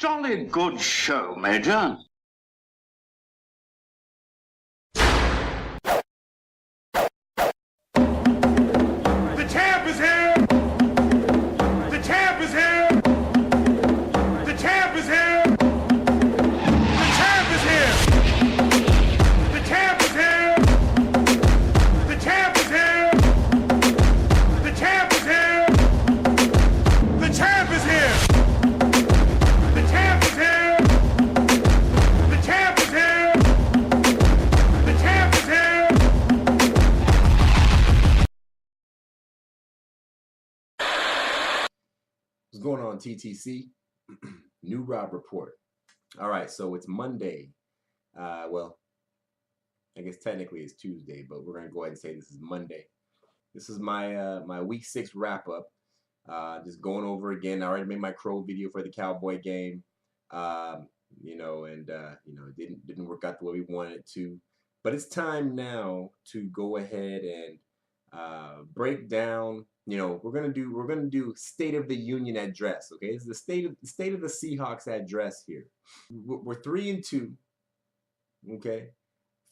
Jolly good show, Major. The champ is here! The champ is here! The champ is here! The champ is here! The champ is here! The champ is here! The champ is here! The champ is here! The champ is here! The champ is here! The champ is here! What's going on, TTC? New Rob report. All right, so it's Monday. Well, I guess technically it's Tuesday, but we're gonna go ahead and say this is Monday. This is my my week 6 wrap up. Just going over again. I already made my crow video for the Cowboy game. You know, and it didn't work out the way we wanted it to. But it's time now to go ahead and break down. You know, we're gonna do State of the Union address. Okay, it's the state of the Seahawks address here. We're 3-2. Okay,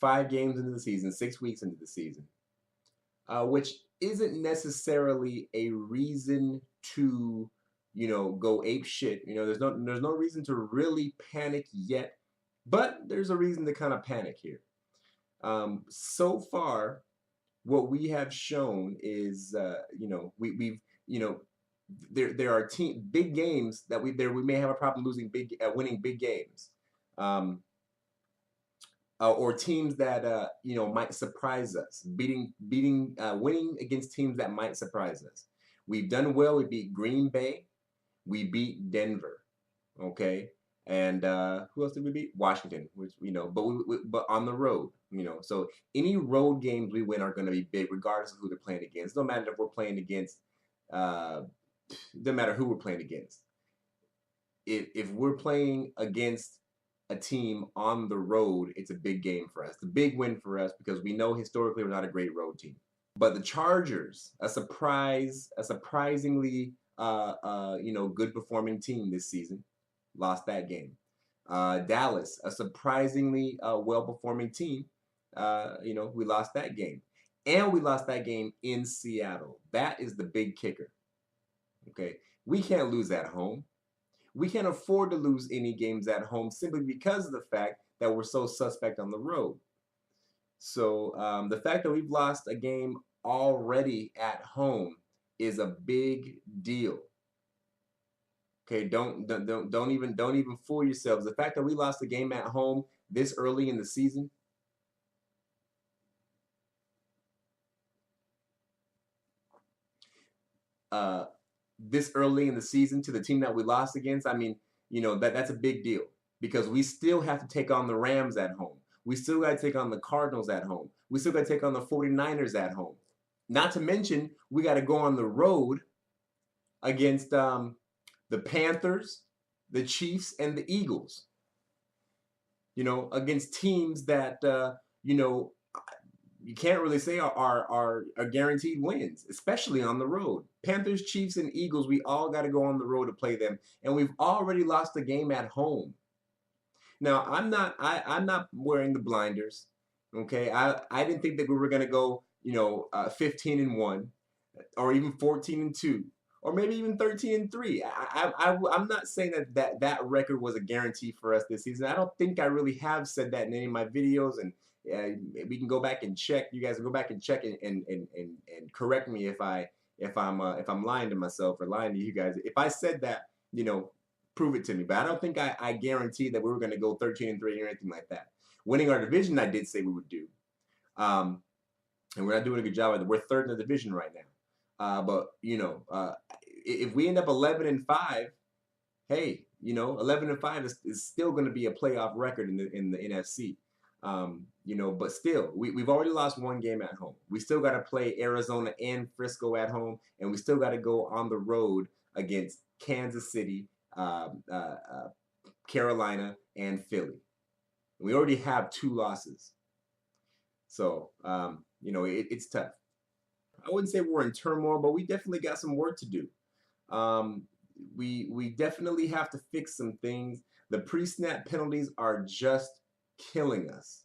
5 games into the season, 6 weeks into the season, which isn't necessarily a reason to, you know, go ape shit. You know, there's no reason to really panic yet, but there's a reason to kind of panic here. So far, what we have shown is, you know, we've you know, there are big games that we may have a problem losing winning big games, or teams that you know, might surprise us, winning against teams that might surprise us. We've done well. We beat Green Bay, we beat Denver, okay, and who else did we beat? Washington, which, you know, but on the road, you know. So any road games we win are going to be big, regardless of who they're playing against. No matter if we're playing against, doesn't matter who we're playing against. If we're playing against a team on the road, it's a big game for us. It's a big win for us because we know historically we're not a great road team. But the Chargers, a surprisingly you know, good performing team this season, lost that game. Dallas, a surprisingly well-performing team, you know, we lost that game. And we lost that game in Seattle. That is the big kicker. Okay, we can't lose at home. We can't afford to lose any games at home simply because of the fact that we're so suspect on the road. So the fact that we've lost a game already at home is a big deal. Okay, don't even fool yourselves. The fact that we lost a game at home this early in the season, to the team that we lost against, I mean, you know, that's a big deal because we still have to take on the Rams at home. We still got to take on the Cardinals at home. We still got to take on the 49ers at home. Not to mention, we got to go on the road against the Panthers, the Chiefs, and the Eagles. You know, against teams that you know, you can't really say are guaranteed wins, especially on the road. Panthers, Chiefs, and Eagles, we all got to go on the road to play them, and we've already lost the game at home. Now, I'm not wearing the blinders. Okay, I didn't think that we were gonna go, you know, 15-1, or even 14-2. Or maybe even 13-3. I'm not saying that record was a guarantee for us this season. I don't think I really have said that in any of my videos, and we can go back and check. You guys can go back and check and correct me if I'm lying to myself or lying to you guys. If I said that, you know, prove it to me. But I don't think I guaranteed that we were going to go 13-3 or anything like that. Winning our division, I did say we would do, and we're not doing a good job of it. We're third in the division right now. But you know, if we end up 11-5, hey, you know, 11-5 is still going to be a playoff record in the NFC. You know, but still, we've already lost 1 game at home. We still got to play Arizona and Frisco at home, and we still got to go on the road against Kansas City, Carolina, and Philly. We already have 2 losses, so you know, it's tough. I wouldn't say we're in turmoil, but we definitely got some work to do. we definitely have to fix some things. The pre-snap penalties are just killing us.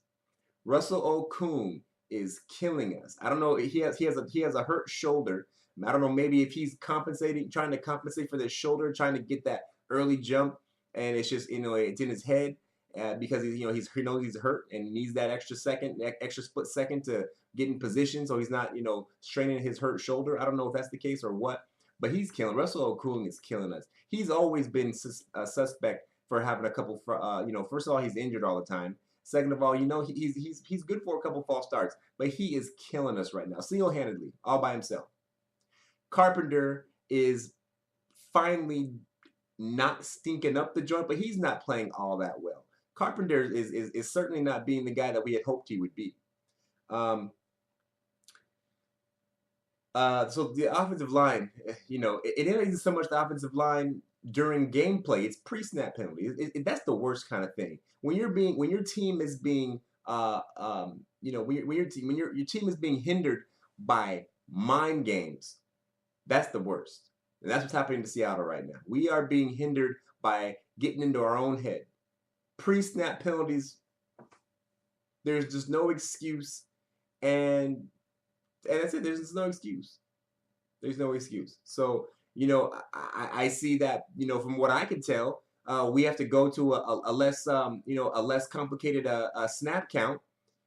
Russell Okung is killing us. I don't know. He has a hurt shoulder. I don't know. Maybe if he's compensating, trying to compensate for this shoulder, trying to get that early jump, and it's just it's in his head because he knows he's hurt and needs that extra split second to get in position, so he's not straining his hurt shoulder. I don't know if that's the case or what, but he's killing. Russell Okung is killing us. He's always been a suspect for having a couple. First of all, he's injured all the time. Second of all, he's good for a couple false starts, but he is killing us right now, single-handedly, all by himself. Carpenter is finally not stinking up the joint, but he's not playing all that well. Carpenter is certainly not being the guy that we had hoped he would be. So the offensive line, it isn't so much the offensive line during gameplay. It's pre-snap penalties. That's the worst kind of thing. When your team is being when your team is being hindered by mind games, that's the worst. And that's what's happening to Seattle right now. We are being hindered by getting into our own head. Pre-snap penalties, there's just no excuse, and that's it. There's just no excuse. There's no excuse. So I see that from what I can tell, we have to go to a less complicated snap count,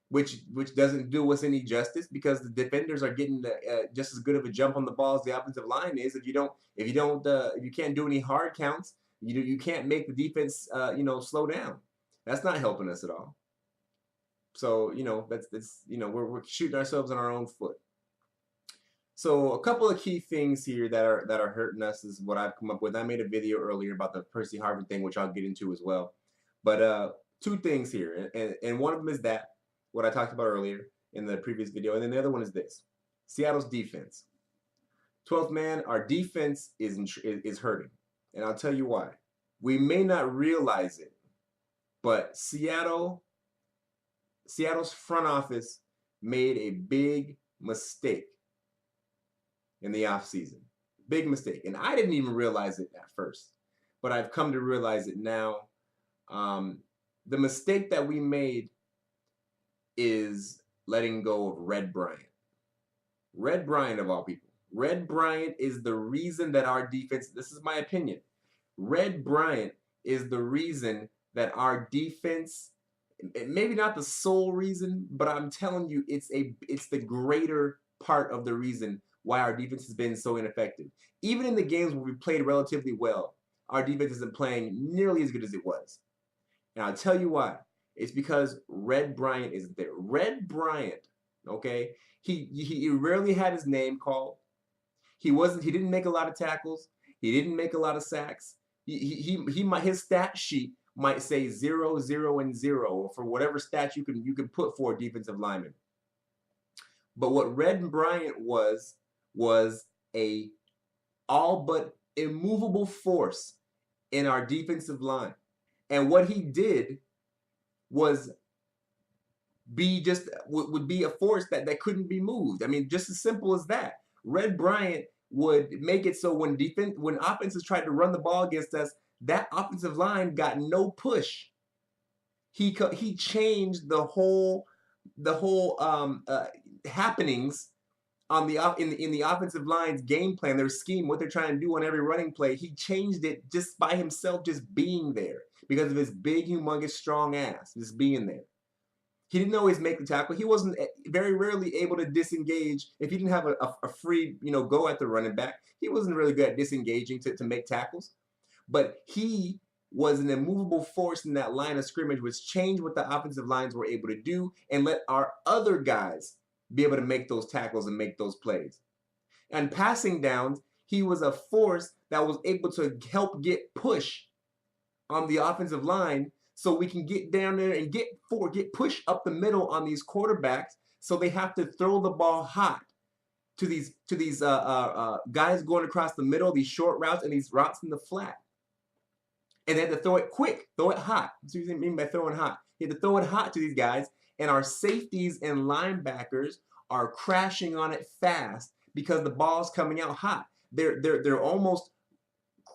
which doesn't do us any justice because the defenders are getting just as good of a jump on the ball as the offensive line is. If you can't do any hard counts, you can't make the defense slow down. That's not helping us at all. So we're shooting ourselves in our own foot. So a couple of key things here that are hurting us is what I've come up with. I made a video earlier about the Percy Harvin thing, which I'll get into as well. But two things here, and one of them is that what I talked about earlier in the previous video, and then the other one is this: Seattle's defense. 12th man, our defense is hurting, and I'll tell you why. We may not realize it, but Seattle's front office made a big mistake in the offseason. Big mistake. And I didn't even realize it at first, but I've come to realize it now. The mistake that we made is letting go of Red Bryant. Red Bryant, of all people. Red Bryant is the reason that our defense, this is my opinion, Red Bryant is the reason that our defense, maybe not the sole reason, but I'm telling you, it's the greater part of the reason why our defense has been so ineffective. Even in the games where we played relatively well, our defense isn't playing nearly as good as it was. And I'll tell you why. It's because Red Bryant isn't there. Red Bryant, okay, he rarely had his name called. He didn't make a lot of tackles. He didn't make a lot of sacks. His stat sheet might say 0, 0, and 0, or for whatever stat you can put for a defensive lineman. But what Red Bryant was a all but immovable force in our defensive line. And what he did was would be a force that couldn't be moved. I mean, just as simple as that. Red Bryant would make it so when offenses tried to run the ball against us, that offensive line got no push. He changed the whole happenings on in the offensive line's game plan, their scheme, what they're trying to do on every running play. He changed it just by himself, just being there because of his big, humongous, strong ass, just being there. He didn't always make the tackle. He wasn't very rarely able to disengage. If he didn't have a free go at the running back, he wasn't really good at disengaging to make tackles. But he was an immovable force in that line of scrimmage, which changed what the offensive lines were able to do and let our other guys be able to make those tackles and make those plays. And passing downs, he was a force that was able to help get push on the offensive line so we can get down there and get push up the middle on these quarterbacks so they have to throw the ball hot to these guys going across the middle, these short routes and these routes in the flat. And they had to throw it quick, throw it hot. That's what you mean by throwing hot. You had to throw it hot to these guys, and our safeties and linebackers are crashing on it fast because the ball's coming out hot. They're almost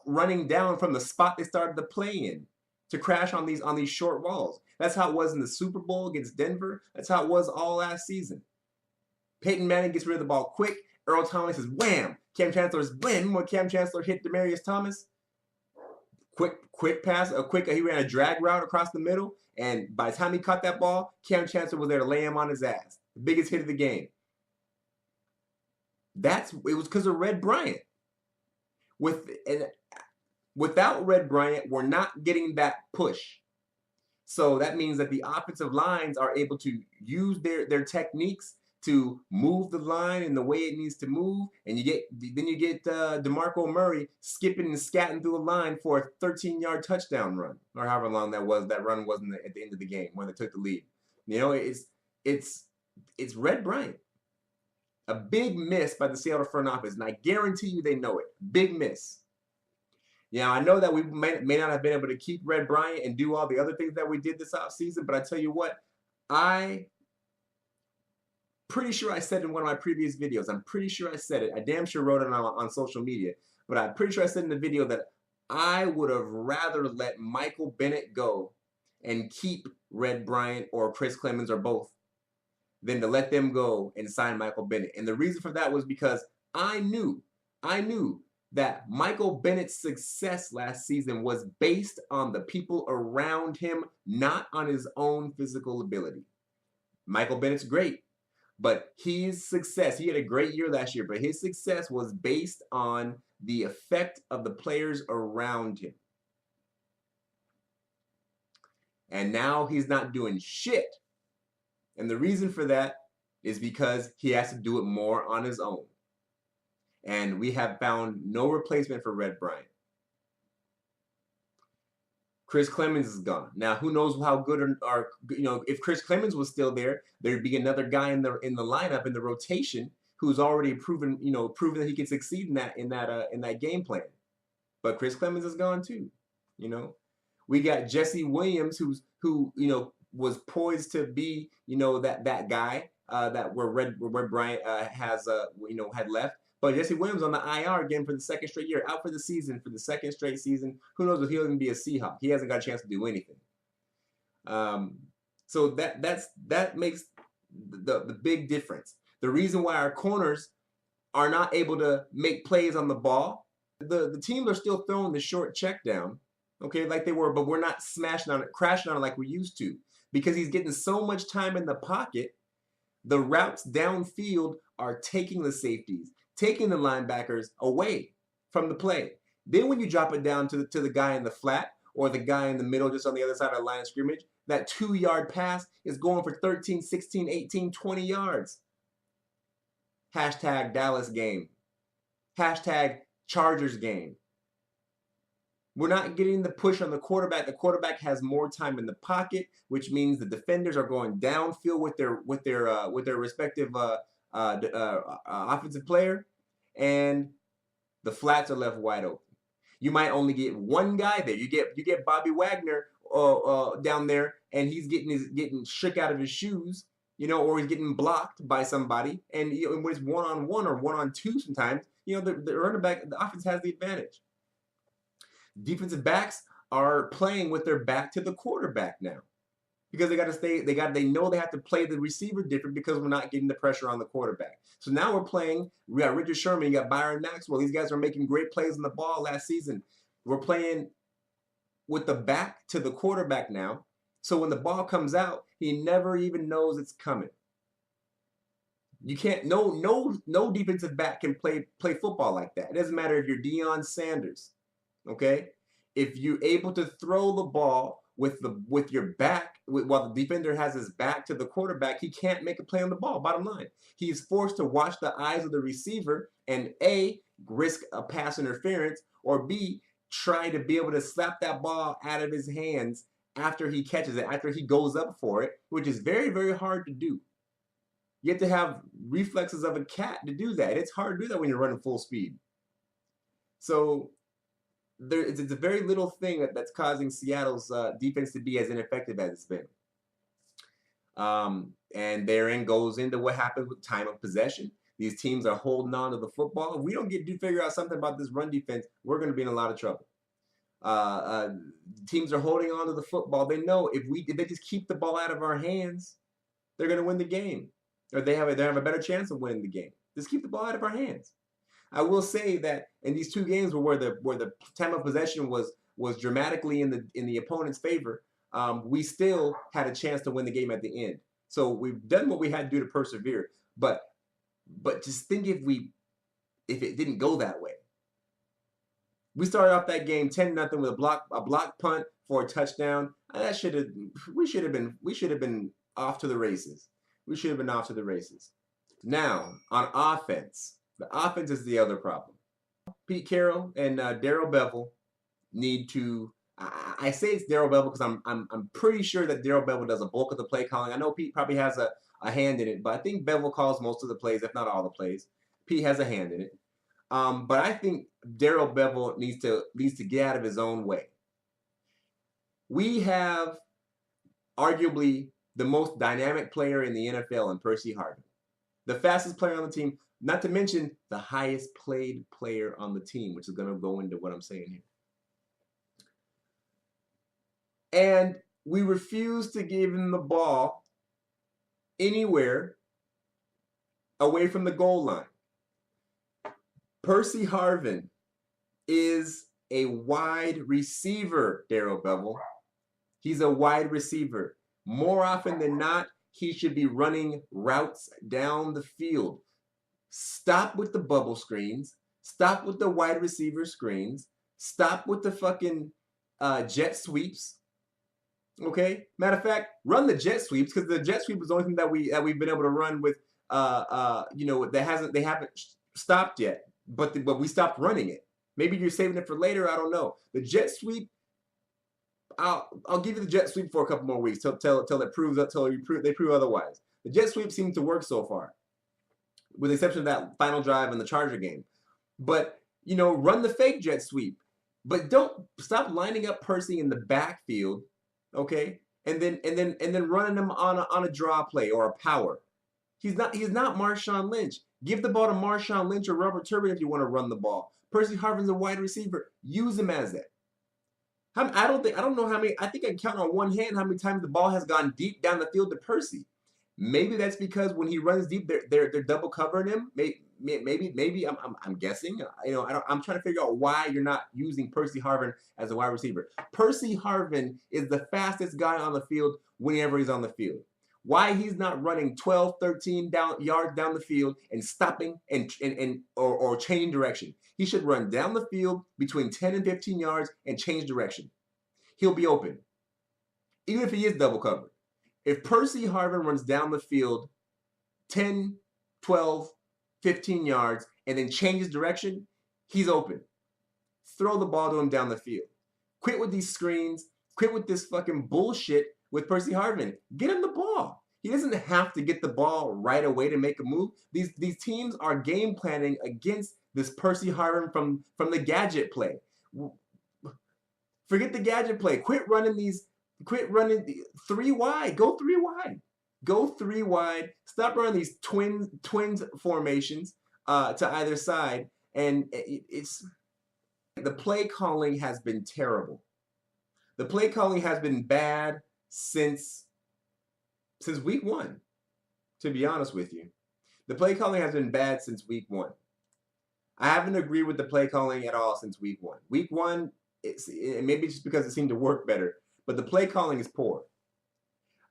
running down from the spot they started to play in to crash on these short walls. That's how it was in the Super Bowl against Denver. That's how it was all last season. Peyton Manning gets rid of the ball quick. Earl Thomas says, wham! Cam Chancellor's wham! When Cam Chancellor hit Demaryius Thomas, quick pass, he ran a drag route across the middle, and by the time he caught that ball, Cam Chancellor was there to lay him on his ass. The biggest hit of the game. It was because of Red Bryant. Without Red Bryant, we're not getting that push. So that means that the offensive lines are able to use their techniques to move the line in the way it needs to move, and you get DeMarco Murray skipping and scatting through the line for a 13-yard touchdown run, or however long that was. That run wasn't at the end of the game when they took the lead. You know, it's Red Bryant. A big miss by the Seattle front office, and I guarantee you they know it. Big miss. Yeah, I know that we may not have been able to keep Red Bryant and do all the other things that we did this offseason, but I tell you what, I pretty sure I said in one of my previous videos, I'm pretty sure I said it, I damn sure wrote it on social media, but I'm pretty sure I said in the video that I would have rather let Michael Bennett go and keep Red Bryant or Chris Clemens or both than to let them go and sign Michael Bennett. And the reason for that was because I knew that Michael Bennett's success last season was based on the people around him, not on his own physical ability. Michael Bennett's great, but his success, he had a great year last year, but his success was based on the effect of the players around him. And now he's not doing shit. And the reason for that is because he has to do it more on his own. And we have found no replacement for Red Bryant. Chris Clemens is gone. Now, who knows how good or if Chris Clemens was still there, there'd be another guy in the lineup in the rotation who's already proven that he can succeed in that game plan. But Chris Clemens is gone too. We got Jesse Williams who was poised to be that guy where Red Bryant had left. But Jesse Williams on the IR again for the second straight year, out for the season, for the second straight season. Who knows if he'll even be a Seahawk? He hasn't got a chance to do anything. So that makes the big difference. The reason why our corners are not able to make plays on the ball, the teams are still throwing the short check down, okay, like they were, but we're not smashing on it, crashing on it like we used to, because he's getting so much time in the pocket. The routes downfield are taking the safeties, taking the linebackers away from the play. Then when you drop it down to the guy in the flat or the guy in the middle just on the other side of the line of scrimmage, that 2-yard pass is going for 13, 16, 18, 20 yards. Hashtag Dallas game. Hashtag Chargers game. We're not getting the push on the quarterback. The quarterback has more time in the pocket, which means the defenders are going downfield with their respective offensive player, and the flats are left wide open. You might only get one guy there. You get Bobby Wagner down there, and he's getting shook out of his shoes, or he's getting blocked by somebody. And when it's 1-on-1 or 1-on-2, sometimes the running back, the offense has the advantage. Defensive backs are playing with their back to the quarterback now, because they know they have to play the receiver different because we're not getting the pressure on the quarterback. So now we got Richard Sherman, you got Byron Maxwell. These guys are making great plays on the ball last season. We're playing with the back to the quarterback now. So when the ball comes out, he never even knows it's coming. You can't, no defensive back can play football like that. It doesn't matter if you're Deion Sanders, okay? If you're able to throw the ball with your back, while the defender has his back to the quarterback, he can't make a play on the ball, bottom line. He is forced to watch the eyes of the receiver and A, risk a pass interference, or B, try to be able to slap that ball out of his hands after he catches it, after he goes up for it, which is very, very hard to do. You have to have reflexes of a cat to do that. It's hard to do that when you're running full speed. So it's a very little thing that's causing Seattle's defense to be as ineffective as it's been. And therein goes into what happens with time of possession. These teams are holding on to the football. If we don't figure out something about this run defense, we're going to be in a lot of trouble. Teams are holding on to the football. They know if they just keep the ball out of our hands, they're going to win the game, or they have a better chance of winning the game. Just keep the ball out of our hands. I will say that in these two games where the time of possession was dramatically in the opponent's favor, we still had a chance to win the game at the end. So we've done what we had to do to persevere. But just think if it didn't go that way. We started off that game 10-0 with a block punt for a touchdown. We should have been off to the races. We should have been off to the races. Now on offense, the offense is the other problem. Pete Carroll and Darrell Bevell need to. I say it's Darrell Bevell because I'm pretty sure that Darrell Bevell does a bulk of the play calling. I know Pete probably has a hand in it, but I think Bevell calls most of the plays, if not all the plays. Pete has a hand in it. But I think Darrell Bevell needs to get out of his own way. We have arguably the most dynamic player in the NFL in Percy Harvin, the fastest player on the team, not to mention the highest paid player on the team, which is going to go into what I'm saying here. And we refuse to give him the ball anywhere away from the goal line. Percy Harvin is a wide receiver, Darrell Bevell. He's a wide receiver. More often than not, he should be running routes down the field. Stop with the bubble screens. Stop with the wide receiver screens. Stop with the fucking jet sweeps. Okay? Matter of fact, run the jet sweeps, because the jet sweep is the only thing that we've been able to run with they haven't stopped yet. But we stopped running it. Maybe you're saving it for later. I don't know. The jet sweep, I'll give you the jet sweep for a couple more weeks till they prove otherwise. The jet sweep seems to work so far, with the exception of that final drive in the Charger game. But run the fake jet sweep. But don't stop lining up Percy in the backfield, okay? And then running him on a draw play or a power. He's not Marshawn Lynch. Give the ball to Marshawn Lynch or Robert Turbin if you want to run the ball. Percy Harvin's a wide receiver. Use him as that. I don't know how many. I think I can count on one hand how many times the ball has gone deep down the field to Percy. Maybe that's because when he runs deep, they're double covering him. Maybe I'm guessing. I'm trying to figure out why you're not using Percy Harvin as a wide receiver. Percy Harvin is the fastest guy on the field whenever he's on the field. Why he's not running 12, 13 yards down the field and stopping or changing direction. He should run down the field between 10 and 15 yards and change direction. He'll be open, even if he is double covered. If Percy Harvin runs down the field 10, 12, 15 yards and then changes direction, he's open. Throw the ball to him down the field. Quit with these screens. Quit with this fucking bullshit with Percy Harvin. Get him the ball. He doesn't have to get the ball right away to make a move. These teams are game planning against this Percy Harvin from the gadget play. Forget the gadget play. Quit running 3 wide. Go 3 wide. Go 3 wide. Stop running these twins formations to either side. And it's the play calling has been terrible. The play calling has been bad since week 1, to be honest with you. The play calling has been bad since week 1. I haven't agreed with the play calling at all since week 1. Week 1, maybe just because it seemed to work better, but the play calling is poor.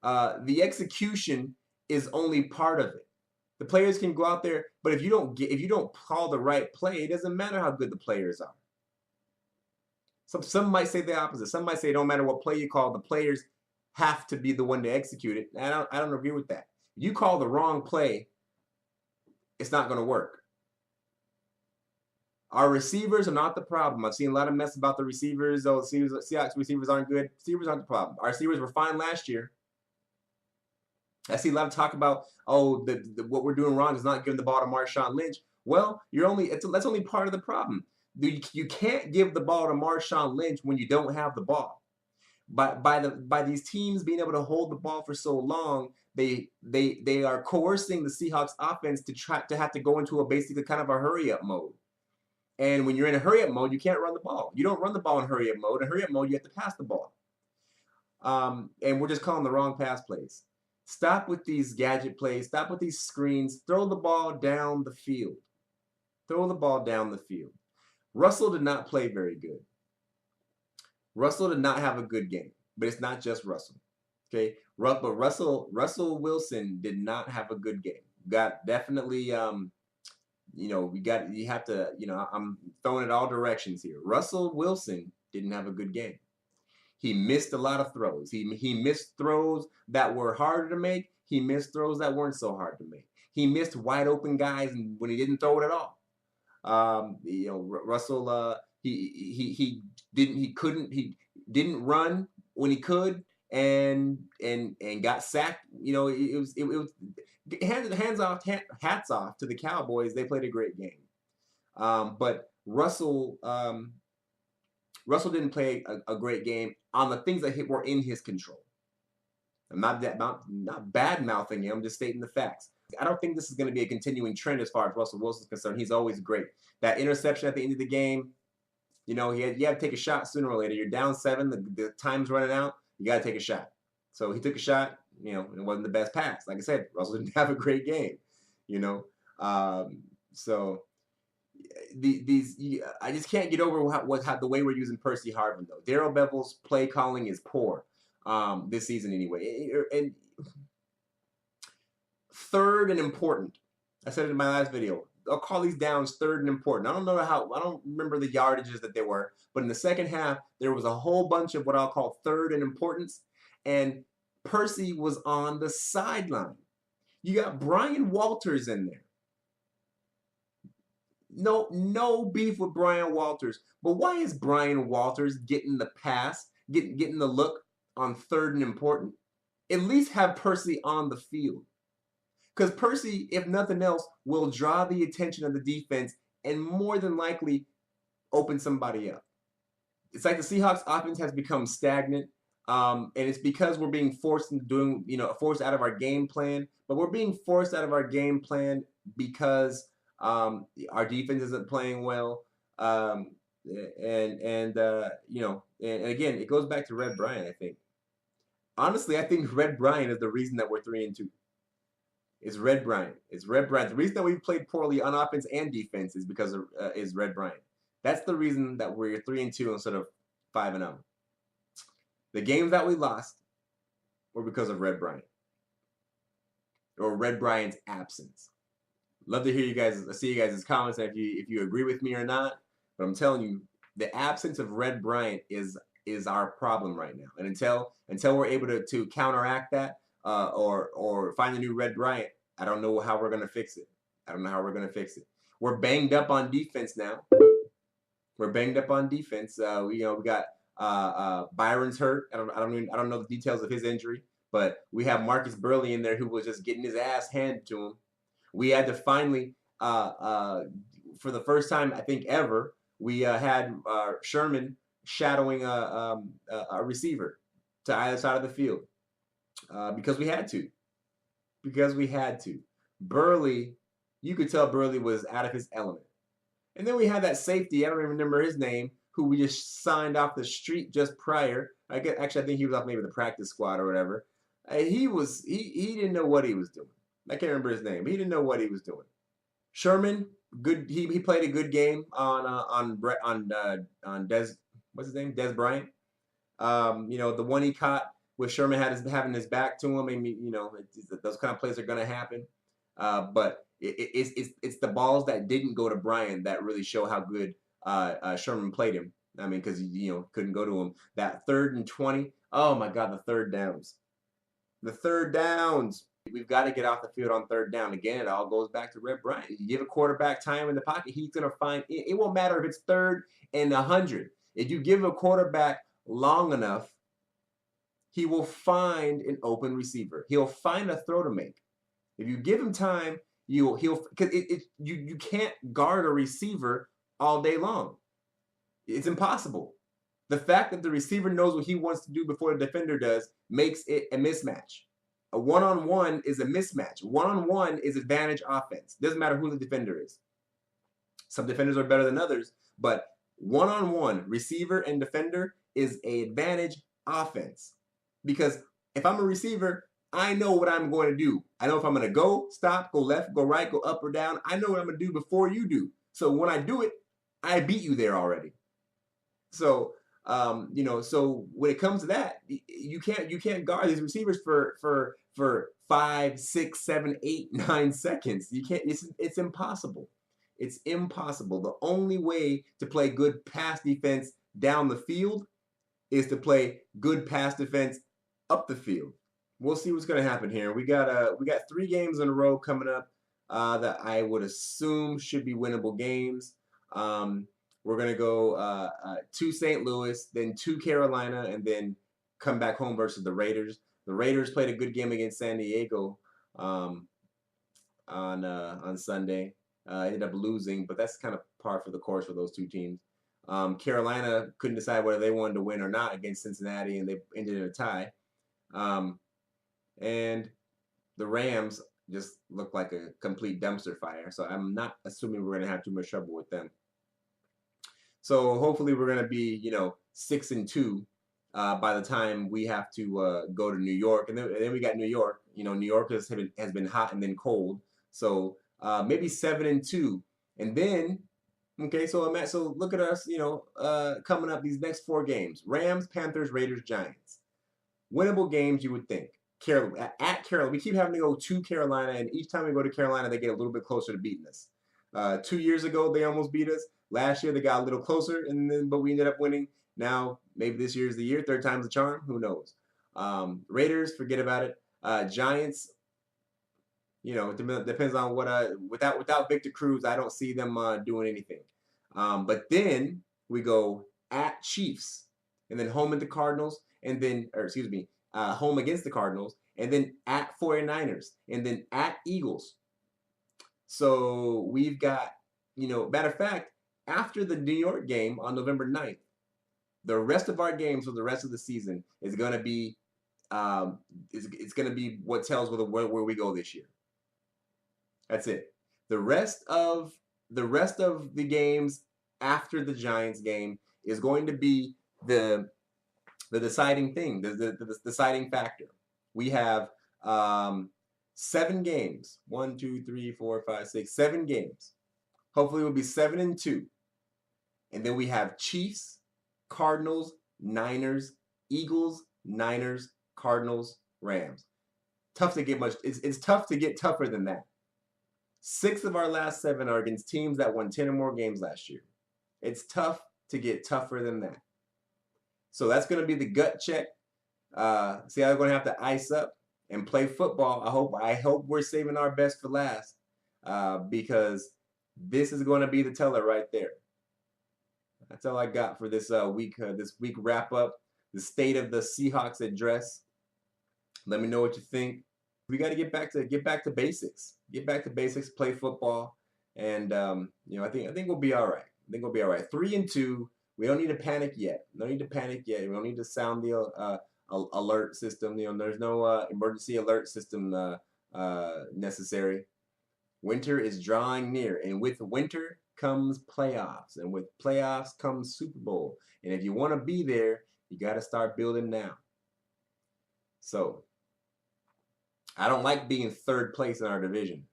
The execution is only part of it. The players can go out there, but if you don't call the right play, it doesn't matter how good the players are. Some might say the opposite. Some might say it don't matter what play you call, the players have to be the one to execute it. I don't agree with that. If you call the wrong play, it's not going to work. Our receivers are not the problem. I've seen a lot of mess about the receivers. Oh, Seahawks receivers aren't good. Receivers aren't the problem. Our receivers were fine last year. I see a lot of talk about, what we're doing wrong is not giving the ball to Marshawn Lynch. Well, that's only part of the problem. You can't give the ball to Marshawn Lynch when you don't have the ball. by these teams being able to hold the ball for so long, they are coercing the Seahawks offense to try to have to go into a basically kind of a hurry up mode. And when you're in a hurry up mode, you can't run the ball. You don't run the ball in hurry up mode. In hurry up mode, you have to pass the ball. And we're just calling the wrong pass plays. Stop with these gadget plays. Stop with these screens. Throw the ball down the field. Throw the ball down the field. Russell did not play very good. Russell did not have a good game, but it's not just Russell. Okay, but Russell Wilson did not have a good game. Got definitely, you have to, I'm throwing it all directions here. Russell Wilson didn't have a good game. He missed a lot of throws. He missed throws that were harder to make. He missed throws that weren't so hard to make. He missed wide open guys when he didn't throw it at all. Russell, he didn't run when he could, and got sacked. Hats off to the Cowboys. They played a great game. But Russell didn't play a great game on the things that were in his control. I'm not bad mouthing him, I'm just stating the facts. I don't think this is going to be a continuing trend as far as Russell Wilson's concerned. He's always great. That interception at the end of the game, you have to take a shot sooner or later. You're down 7, the time's running out. You got to take a shot. So he took a shot. It wasn't the best pass. Like I said, Russell didn't have a great game. So I just can't get over the way we're using Percy Harvin though. Darrell Bevell's play calling is poor this season anyway. And third and important. I said it in my last video. I'll call these downs third and important. I don't remember the yardages that they were, but in the second half there was a whole bunch of what I'll call third and importance, and Percy was on the sideline. You got Brian Walters in there. No beef with Brian Walters, but why is Brian Walters getting the pass, getting the look on third and important? At least have Percy on the field. Because Percy, if nothing else, will draw the attention of the defense and more than likely open somebody up. It's like the Seahawks offense has become stagnant, and it's because we're being forced into forced out of our game plan. But we're being forced out of our game plan because our defense isn't playing well, and again, it goes back to Red Bryant. I think, honestly, Red Bryant is the reason that we're 3-2. It's Red Bryant. It's Red Bryant. The reason that we've played poorly on offense and defense is because is Red Bryant. That's the reason that we're 3-2 instead of 5-0. The games that we lost were because of Red Bryant or Red Bryant's absence. Love to hear you guys, see you guys' comments if you agree with me or not. But I'm telling you, the absence of Red Bryant is our problem right now. And until we're able to counteract that, or find a new Red Bryant, I don't know how we're gonna fix it. We're banged up on defense now. We got Byron's hurt. I don't know the details of his injury, but we have Marcus Burley in there who was just getting his ass handed to him. We had to finally, for the first time I think ever, we had Sherman shadowing a receiver to either side of the field because we had to. Burley, you could tell Burley was out of his element. And then we had that safety, I don't even remember his name, who we just signed off the street just prior. Actually, I think he was off maybe the practice squad or whatever. He didn't know what he was doing. I can't remember his name, but he didn't know what he was doing. Sherman, good. He played a good game on Des. What's his name? Des Bryant. The one he caught with Sherman having his back to him. I mean, those kind of plays are going to happen. But it's the balls that didn't go to Bryant that really show how good Sherman played him. I mean, because couldn't go to him. That 3rd and 20. Oh my God, the third downs. We've got to get off the field on 3rd down. Again, it all goes back to Red Bryant. You give a quarterback time in the pocket, he's going to find it. It won't matter if it's 3rd and 100. If you give a quarterback long enough, he will find an open receiver. He'll find a throw to make. If you give him time, you can't guard a receiver all day long. It's impossible. The fact that the receiver knows what he wants to do before the defender does makes it a mismatch. A one-on-one is a mismatch. One-on-one is advantage offense. Doesn't matter who the defender is. Some defenders are better than others, but one-on-one, receiver and defender, is an advantage offense. Because if I'm a receiver, I know what I'm going to do. I know if I'm going to go, stop, go left, go right, go up or down. I know what I'm going to do before you do. So when I do it, I beat you there already. So so when it comes to that, you can't guard these receivers for 5, 6, 7, 8, 9 seconds. You can't. It's impossible. It's impossible. The only way to play good pass defense down the field is to play good pass defense up the field. We'll see what's going to happen here. We got 3 games in a row coming up that I would assume should be winnable games. We're going to go to St. Louis, then to Carolina, and then come back home versus the Raiders. The Raiders played a good game against San Diego on Sunday. Ended up losing, but that's kind of par for the course for those two teams. Carolina couldn't decide whether they wanted to win or not against Cincinnati, and they ended in a tie. And the Rams just looked like a complete dumpster fire, so I'm not assuming we're going to have too much trouble with them. So hopefully we're going to be, 6-2 by the time we have to go to New York, and then we got New York. New York has been hot and then cold, so maybe 7-2, and then so look at us, coming up these next 4 games: Rams, Panthers, Raiders, Giants. Winnable games, you would think. At Carolina, we keep having to go to Carolina, and each time we go to Carolina, they get a little bit closer to beating us. 2 years ago, they almost beat us. Last year, they got a little closer, but we ended up winning. Now, maybe this year's the year. 3rd time's the charm. Who knows? Raiders, forget about it. Giants, it depends on what. Without Victor Cruz, I don't see them doing anything. But then we go at Chiefs, and then home at the Cardinals, home against the Cardinals, and then at 49ers, and then at Eagles. So we've got, matter of fact, after the New York game on November 9th, the rest of our games for the rest of the season is going to be, it's going to be what tells where we go this year. That's it. The rest of the games after the Giants game is going to be the deciding thing, the deciding factor. We have 7 games. 1, 2, 3, 4, 5, 6, 7 games. Hopefully we'll be 7-2. And then we have Chiefs, Cardinals, Niners, Eagles, Niners, Cardinals, Rams. Tough to get much. It's tough to get tougher than that. 6 of our last 7 are against teams that won 10 or more games last year. It's tough to get tougher than that. So that's going to be the gut check. See how we're going to have to ice up and play football. I hope we're saving our best for last, because this is going to be the teller right there. That's all I got for this week wrap up. The state of the Seahawks address. Let me know what you think. We got to get back to basics. Get back to basics. Play football, and I think we'll be all right. 3-2. We don't need to panic yet. We don't need to sound the alert system. There's no emergency alert system necessary. Winter is drawing near, and with winter comes playoffs, and with playoffs comes Super Bowl. And if you want to be there, you got to start building now. So I don't like being 3rd place in our division.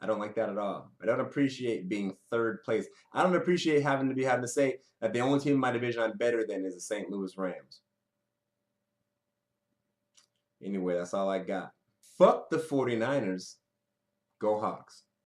I don't like that at all. I don't appreciate being 3rd place. I don't appreciate having to say that the only team in my division I'm better than is the St. Louis Rams. Anyway, that's all I got. Fuck the 49ers. Go Hawks.